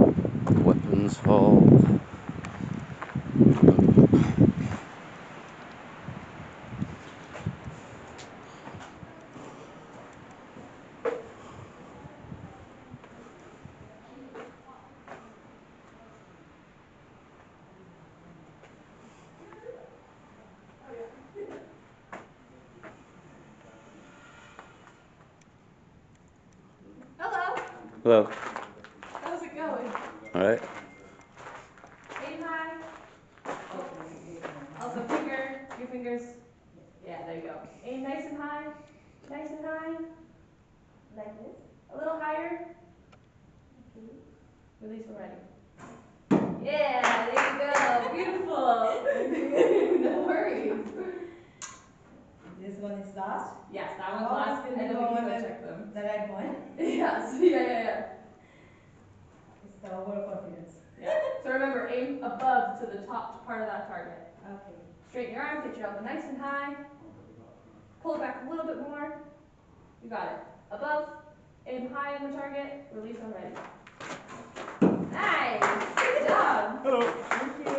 Weapons hall. Hello. Hello. How's it going? All right. Aim high. Oh. Also your fingers. Yeah, there you go. Aim nice and high. Nice and high. Like this. A little higher. Okay. Release when ready. Yeah, there you go. Beautiful. No worries. This one is last? Yes, that one's last, and then we can go check them. The red one? Yes, yeah. It's the overconfidence. Yeah. So remember, aim above to the top part of that target. Okay. Straighten your arm, get your elbow nice and high. Pull it back a little bit more. You got it. Above, aim high on the target, release when ready. Nice! Good job! Hello. Thank you.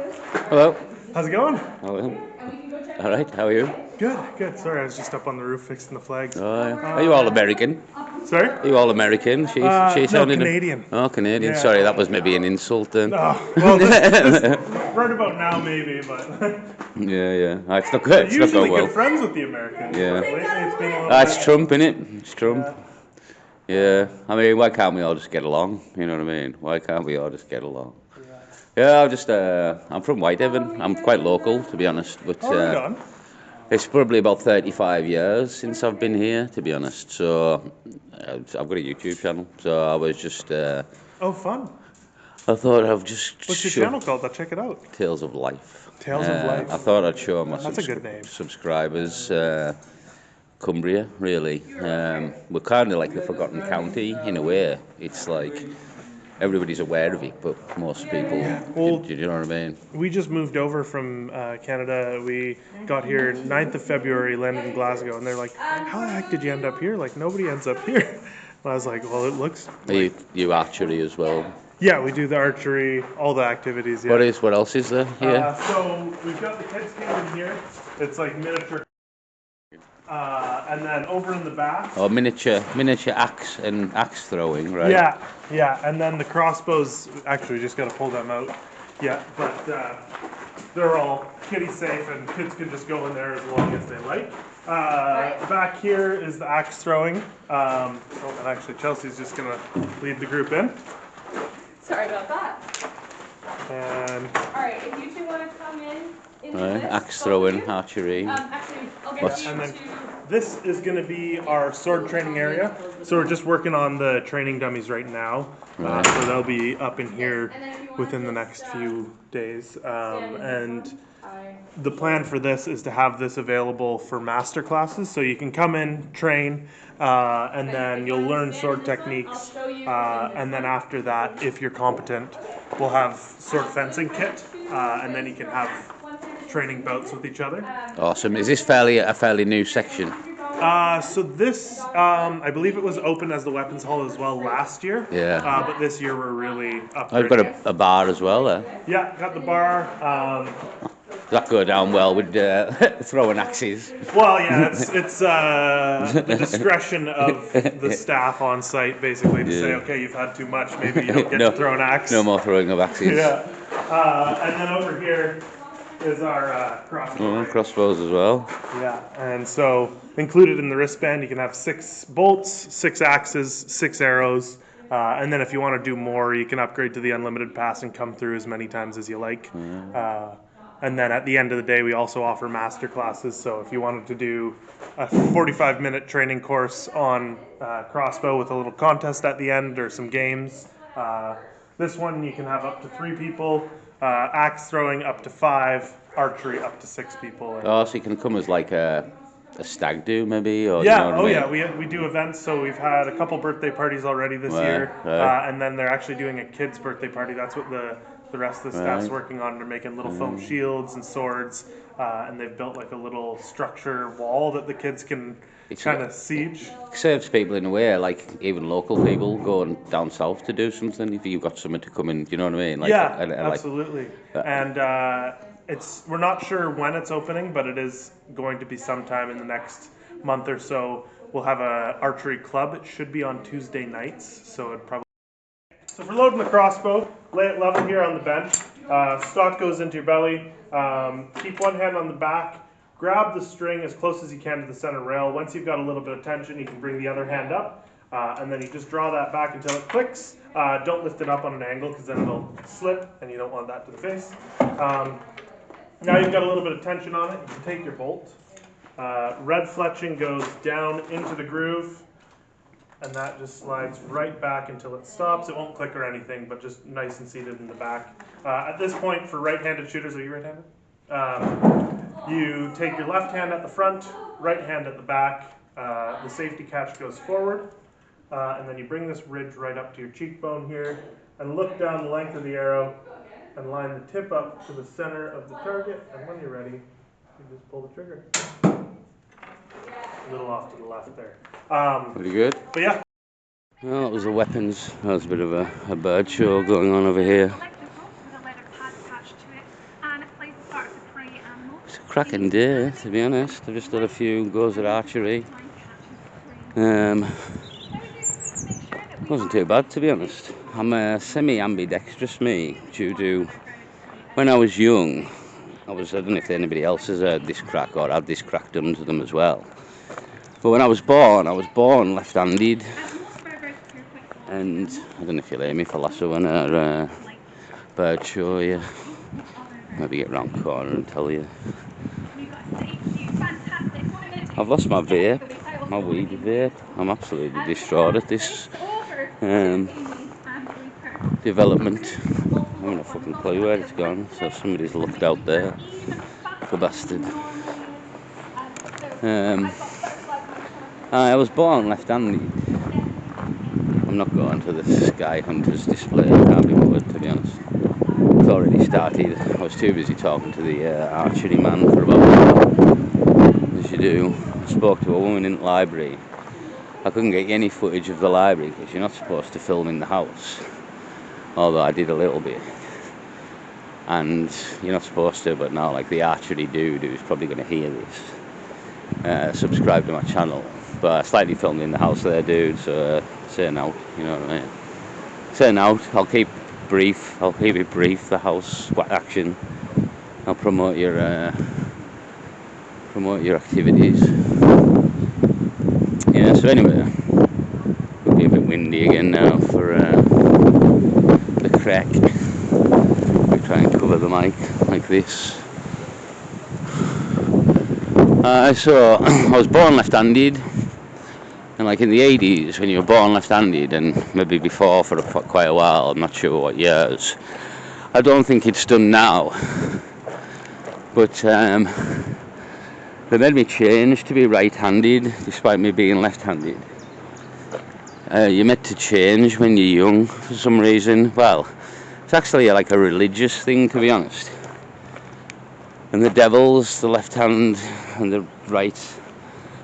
Hello. How's it going? Hello. And we can go check All right. How are you? Good, good. Sorry, I was just up on the roof fixing the flags. Are you all American? Sorry? Are you all American? She No, sounded Canadian. Oh, Canadian. Yeah. Sorry, that was maybe an insult then. Well, this, right about now maybe, but Yeah. It's not good. It's not usually going well. good friends with the Americans. Yeah. But lately it's been a little That's bit. Trump, innit? It's Trump. Yeah. Yeah. I mean, why can't we all just get along? You know what I mean? Why can't we all just get along? Yeah, I'm from Whitehaven. I'm quite local, to be honest. But Oh, right on. it's probably about 35 years since I've been here, to be honest. So I've got a YouTube channel. So I was just, Oh, fun. I thought I'd just What's your show channel called? I'll check it out. Tales of Life. Tales of Life. I thought I'd show my That's a good name. subscribers Cumbria, really. We're kind of like the forgotten county in a way. It's like everybody's aware of it, but most people, Well, do you know what I mean? We just moved over from Canada. We got here 9th of February, landed in Glasgow, and they're like, how the heck did you end up here? Like, nobody ends up here. And I was like, well, it looks like... You archery as well. Yeah, we do the archery, all the activities, yeah. What else is there here? So we've got the kids' kingdom here. It's like miniature. And then over in the back. Oh, miniature axe and axe throwing, right? Yeah. And then the crossbows, actually, we just got to pull them out. Yeah, but they're all kiddie safe and kids can just go in there as long as they like. Back here is the axe throwing. And actually Chelsea's just going to lead the group in. Sorry about that. And Alright, if you two want to come in into this. Axe throwing, archery. Actually, I'll get you and then to... this is going to be our sword training area. So we're just working on the training dummies right now. So they'll be up in here within the next few days. And the plan for this is to have this available for master classes. So you can come in, train, and then you'll learn sword techniques. And then after that, if you're competent, we'll have sword fencing kit. And then you can have training bouts with each other. Awesome. Is this a fairly new section? So this, I believe it was open as the weapons hall as well last year. Yeah. But this year we're really upgrading. I've got a bar as well there. Yeah, got the bar. That go down well with throwing axes. Well, yeah, it's the discretion of the staff on site basically to say, okay, you've had too much, maybe you don't get to throw an axe. No more throwing of axes. Yeah. And then over here is our crossbow. Crossbows as well. Yeah, and so included in the wristband, you can have 6 bolts, 6 axes, 6 arrows, and then if you want to do more, you can upgrade to the unlimited pass and come through as many times as you like. And then at the end of the day, we also offer master classes. So if you wanted to do a 45-minute training course on crossbow with a little contest at the end or some games, this one you can have up to 3 people, axe throwing up to 5, archery up to 6 people. Oh, so you can come as like a stag do maybe? Or, Yeah, you know what I mean? we do events, so we've had a couple birthday parties already this year, and then they're actually doing a kid's birthday party. That's what the rest of the staff's working on. They're making little foam shields and swords, and they've built like a little structure wall that the kids can It's kind of siege. serves people in a way, like even local people going down south to do something. If you've got someone to come in, you know what I mean? Like, Yeah, like, absolutely. And we're not sure when it's opening, but it is going to be sometime in the next month or so. We'll have a archery club. It should be on Tuesday nights, so it probably. So for loading the crossbow, lay it level here on the bench. Stock goes into your belly. Keep one hand on the back. Grab the string as close as you can to the center rail. Once you've got a little bit of tension, you can bring the other hand up. And then you just draw that back until it clicks. Don't lift it up on an angle because then it'll slip and you don't want that to the face. Now you've got a little bit of tension on it, you can take your bolt. Red fletching goes down into the groove and that just slides right back until it stops. It won't click or anything, but just nice and seated in the back. At this point, for right-handed shooters, are you right-handed? You take your left hand at the front, right hand at the back. The safety catch goes forward. And then you bring this ridge right up to your cheekbone here and look down the length of the arrow and line the tip up to the center of the target. And when you're ready, you just pull the trigger. A little off to the left there. pretty good. But yeah. Well, that was the weapons. That was a bit of a bird show going on over here. It's a cracking day, to be honest. I've just done a few goes at archery. Wasn't too bad, to be honest. I'm a semi-ambidextrous me, due to when I was young. I don't know if anybody else has heard this crack or had this crack done to them as well. But when I was born left-handed. And I don't know if you'll hear me for lassoing or bird show you. Maybe get round the corner and tell you. I've lost my vape, my weed vape. I'm absolutely distraught at this development. I haven't a fucking clue where it's gone, so somebody's looked out there. The bastard. I was born left-handed. I'm not going to the Sky Hunters display, I can't be bothered, to be honest. It's already started. I was too busy talking to the archery man for about an hour, as you do. I spoke to a woman in the library. I couldn't get any footage of the library because you're not supposed to film in the house. Although I did a little bit. And you're not supposed to, but now like the archery dude who's probably going to hear this, subscribe to my channel. But I slightly filmed in the house there, dude, so saying out, you know what I mean? Saying out, I'll keep it brief, the house, squat action. I'll promote your activities. Yeah, so anyway, it'll be a bit windy again now for the crack. We try and cover the mic like this. So I was born left-handed. And like in the 80s, when you were born left-handed, and maybe before for quite a while, I'm not sure what years, I don't think it's done now, but they made me change to be right-handed, despite me being left-handed. You're meant to change when you're young, for some reason. Well, it's actually like a religious thing, to be honest. And the devil's the left hand and the right.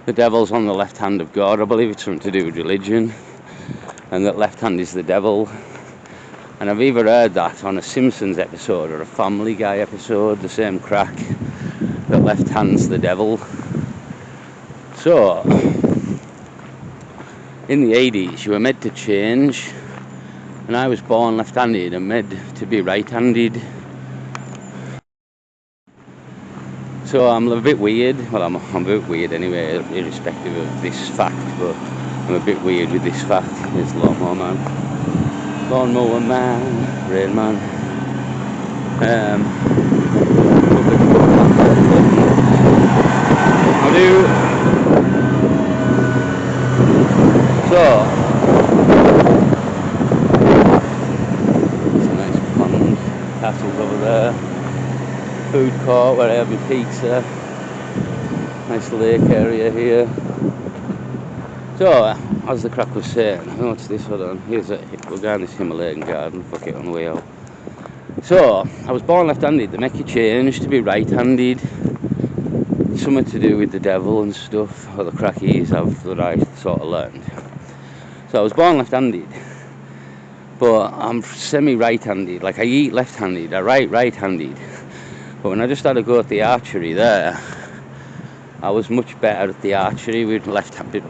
The devil's on the left hand of God. I believe it's something to do with religion, and that left hand is the devil. And I've either heard that on a Simpsons episode or a Family Guy episode, the same crack, that left hand's the devil. So in the 80s you were meant to change, and I was born left-handed and made to be right-handed. So I'm a bit weird. Well, I'm a bit weird anyway, irrespective of this fact, but I'm a bit weird with this fact. There's Lawnmower Man. Lawnmower Man, Rain Man. How do? So, it's a nice pond, castles over there. Food court where I have my pizza. Nice lake area here. So, as the crack was saying, what's this? Hold on. We're going this Himalayan garden. Fuck it, on the way out. So, I was born left-handed. They make you change to be right-handed. it's something to do with the devil and stuff, or the crackies that I sort of learned. So I was born left-handed, but I'm semi-right-handed. Like I eat left-handed, I write right-handed. But when I just had to go at the archery there, I was much better at the archery with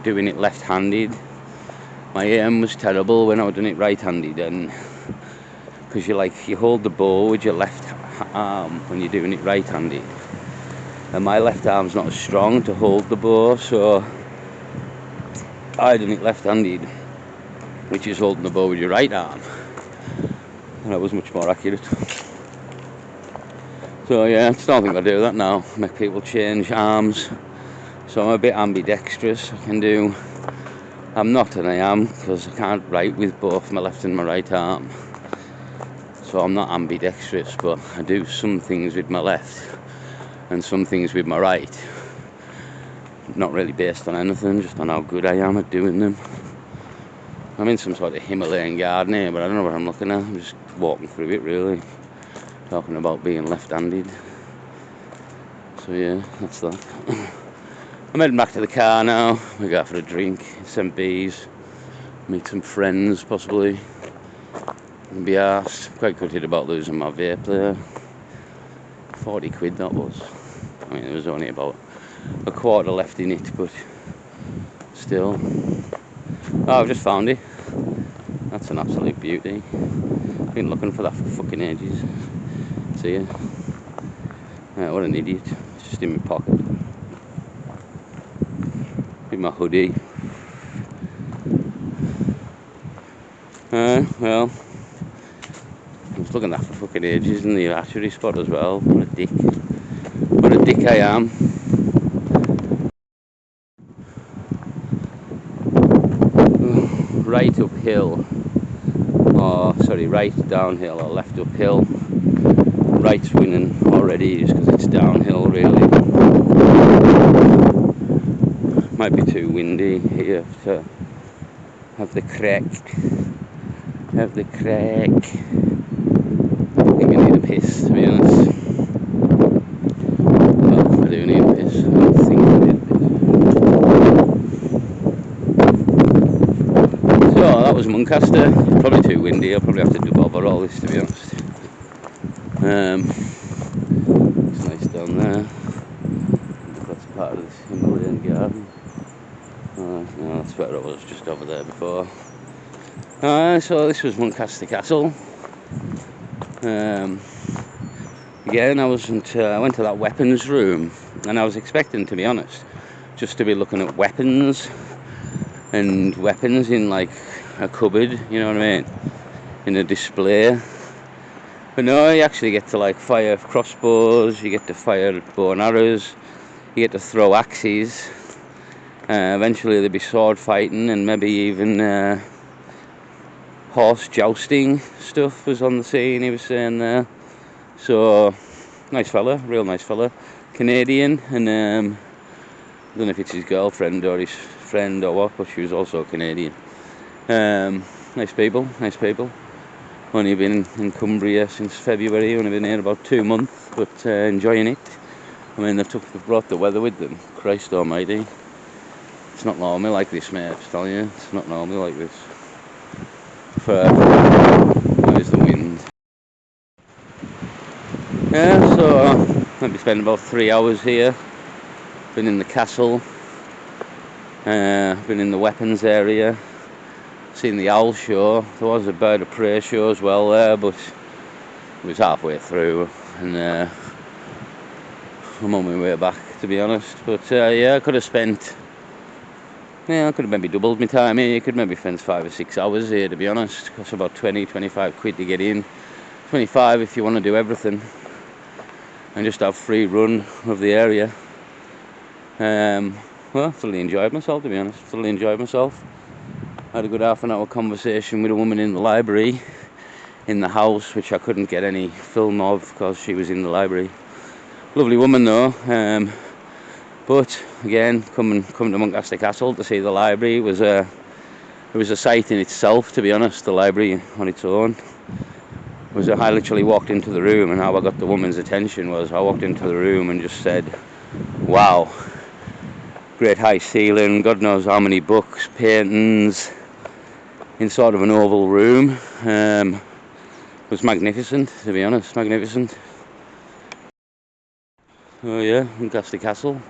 doing it left-handed. My aim was terrible when I was doing it right-handed, and because you hold the bow with your left arm when you're doing it right-handed, and my left arm's not as strong to hold the bow, so I done it left-handed, which is holding the bow with your right arm, and I was much more accurate. So yeah, I don't think I do that now. Make people change arms. So I'm a bit ambidextrous. I'm not, and I am, because I can't write with both my left and my right arm. So I'm not ambidextrous, but I do some things with my left and some things with my right. Not really based on anything, just on how good I am at doing them. I'm in some sort of Himalayan garden here, but I don't know what I'm looking at. I'm just walking through it, really. Talking about being left-handed. So yeah, that's that. I'm heading back to the car now. We go for a drink, St. B's, meet some friends possibly, and be arsed. Quite gutted about losing my vape there. 40 quid that was. I mean, there was only about a quarter left in it, but still. Oh, I've just found it. That's an absolute beauty. Been looking for that for fucking ages. See ya. What an idiot. It's just in my pocket. In my hoodie. Well, I was looking at that for fucking ages in the archery spot as well. What a dick. What a dick I am. Right uphill. Right downhill or left uphill. Right's winning already just because it's downhill, really. Might be too windy here to have the crack. I think I need a piss, to be honest. Well, I do need a piss. I don't think I need a piss. So that was Muncaster. Probably too windy. I'll probably have to do over all this, to be honest. It's nice down there. That's part of this Himalayan garden. No, that's where I was, just over there before. So this was Muncaster Castle. Again, I went to that weapons room, and I was expecting, to be honest, just to be looking at weapons in like a cupboard, you know what I mean, in a display. But no, you actually get to like fire crossbows, you get to fire bow and arrows, you get to throw axes. Eventually there'll be sword fighting, and maybe even horse jousting stuff was on the scene, he was saying there. So, nice fella, real nice fella. Canadian, and I don't know if it's his girlfriend or his friend or what, but she was also Canadian. Nice people. Only been in Cumbria since February, only been here about 2 months, but enjoying it. I mean, they've brought the weather with them, Christ almighty. It's not normally like this, mate, I'm just telling you, it's not normally like this. There's the wind. Yeah, so I'll be spending about 3 hours here. Been in the castle, been in the weapons area, seen the owl show. There was a bird of prey show as well there, but it was halfway through, and I'm on my way back, to be honest. But yeah, I could have maybe doubled my time here. You could maybe spend 5 or 6 hours here, to be honest. It costs about 20-25 quid to get in. 25 if you want to do everything and just have free run of the area. Well, thoroughly enjoyed myself, to be honest. I had a good half an hour conversation with a woman in the library, in the house, which I couldn't get any film of because she was in the library. Lovely woman though. But again, coming to Muncaster Castle to see the library it was a sight in itself, to be honest. The library on its own I literally walked into the room, and how I got the woman's attention was I walked into the room and just said, wow, great high ceiling, God knows how many books, paintings, in sort of an oval room. It was magnificent, to be honest, magnificent. Oh yeah, Muncaster Castle.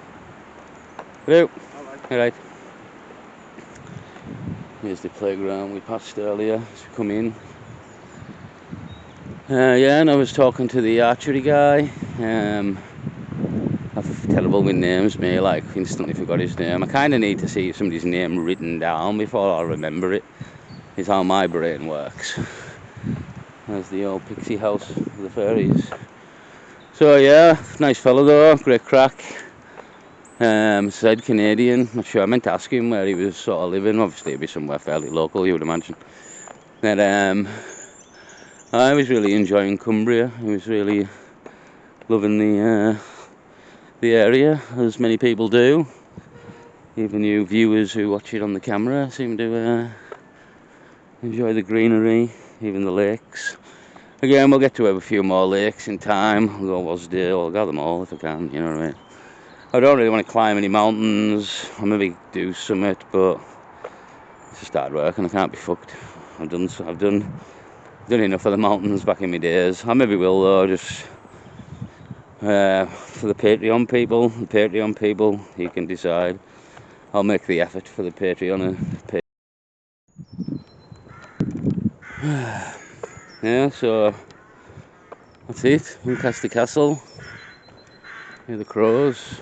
Hello. Alright. Here's the playground we passed earlier as we come in. Yeah, and I was talking to the archery guy. I'm terrible with names, me, like instantly forgot his name. I kind of need to see somebody's name written down before I remember it. Is how my brain works. There's the old pixie house with the fairies. So yeah, nice fellow though, great crack. Said Canadian, not sure, I meant to ask him where he was sort of living. Obviously it'd be somewhere fairly local, you would imagine. But I was really enjoying Cumbria. I was really loving the area, as many people do. Even you viewers who watch it on the camera seem to enjoy the greenery, even the lakes. Again, we'll get to have a few more lakes in time. We'll go Wasdale, I'll go them all if I can, you know what I mean. I don't really want to climb any mountains. I'll maybe do summit, but it's just hard work and I can't be fucked. I've done enough of the mountains back in my days. I maybe will though, just for the Patreon people, you can decide. I'll make the effort for the Patreon. Yeah, so that's it. Muncaster Castle. Here are the crows.